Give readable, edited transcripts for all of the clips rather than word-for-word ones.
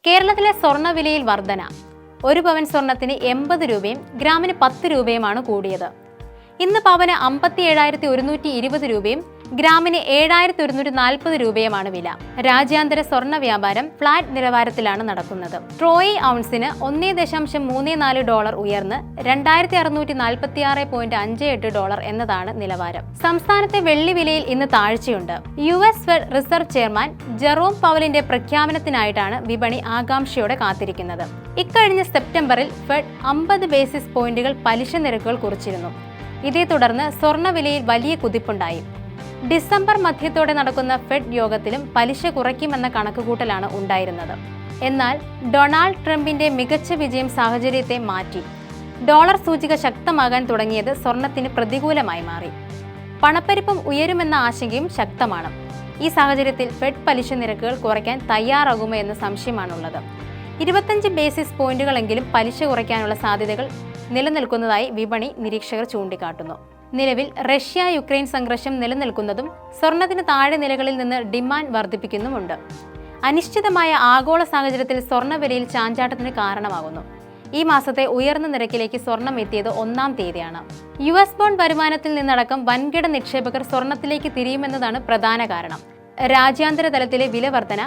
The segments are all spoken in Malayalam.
കേരളത്തിലെ സ്വർണ്ണവിലയിൽ വർധന. ഒരു പവൻ സ്വർണത്തിന് 80 രൂപയും ഗ്രാമിന് 10 രൂപയുമാണ് കൂടിയത്. ഇന്ന് പവന് 57,120 രൂപയും ഗ്രാമിന് 7,140 രൂപയുമാണ് വില. രാജ്യാന്തര സ്വർണ്ണ വ്യാപാരം ഫ്ലാറ്റ് നിലവാരത്തിലാണ് നടക്കുന്നത്. ട്രോയ് ഔൺസിന് $1.34 ഉയർന്ന് $2,646.58 എന്നതാണ് നിലവാരം. സംസ്ഥാനത്തെ വെള്ളി വിലയിൽ ഇന്ന് താഴ്ചയുണ്ട്. US Fed Reserve chairman Jerome പവലിന്റെ പ്രഖ്യാപനത്തിനായിട്ടാണ് വിപണി ആകാംക്ഷയോടെ കാത്തിരിക്കുന്നത്. ഇക്കഴിഞ്ഞ സെപ്റ്റംബറിൽ ഫെഡ് 50 ബേസിസ് പോയിന്റുകൾ പലിശ നിരക്കുകൾ കുറിച്ചിരുന്നു. ഇതേ തുടർന്ന് സ്വർണ്ണവിലയിൽ വലിയ കുതിപ്പുണ്ടായി. ഡിസംബർ മധ്യത്തോടെ നടക്കുന്ന ഫെഡ് യോഗത്തിലും പലിശ കുറയ്ക്കുമെന്ന കണക്കുകൂട്ടലാണ് ഉണ്ടായിരുന്നത്. എന്നാൽ ഡൊണാൾഡ് ട്രംപിന്റെ മികച്ച വിജയം സാഹചര്യത്തെ മാറ്റി. ഡോളർ സൂചിക ശക്തമാകാൻ തുടങ്ങിയത് സ്വർണത്തിന് പ്രതികൂലമായി മാറി. പണപ്പെരുപ്പം ഉയരുമെന്ന ആശങ്കയും ശക്തമാണ്. ഈ സാഹചര്യത്തിൽ ഫെഡ് പലിശ നിരക്കുകൾ കുറയ്ക്കാൻ തയ്യാറാകുമോ എന്ന സംശയമാണുള്ളത്. 25 ബേസിസ് പോയിന്റുകളെങ്കിലും പലിശ കുറയ്ക്കാനുള്ള സാധ്യതകൾ നിലനിൽക്കുന്നതായി വിപണി നിരീക്ഷകർ ചൂണ്ടിക്കാട്ടുന്നു. നിലവിൽ റഷ്യ-യുക്രൈൻ സംഘർഷം നിലനിൽക്കുന്നതും സ്വർണത്തിന് താഴെ നിലകളിൽ നിന്ന് ഡിമാൻഡ് വർദ്ധിപ്പിക്കുന്നുമുണ്ട്. അനിശ്ചിതമായ ആഗോള സാഹചര്യത്തിൽ സ്വർണ്ണവിലയിൽ ചാഞ്ചാട്ടത്തിന് കാരണമാകുന്നു. ഈ മാസത്തെ ഉയർന്ന നിരക്കിലേക്ക് സ്വർണം എത്തിയത് 1-ാം തീയതിയാണ്. US ബോണ്ട് വരുമാനത്തിൽ നിന്നടക്കം വൻകിട നിക്ഷേപകർ സ്വർണത്തിലേക്ക് തിരിയുമെന്നതാണ് പ്രധാന കാരണം. രാജ്യാന്തര തലത്തിലെ വില വർധന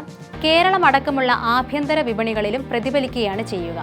കേരളം അടക്കമുള്ള ആഭ്യന്തര വിപണികളിലും പ്രതിഫലിക്കുകയാണ് ചെയ്യുക.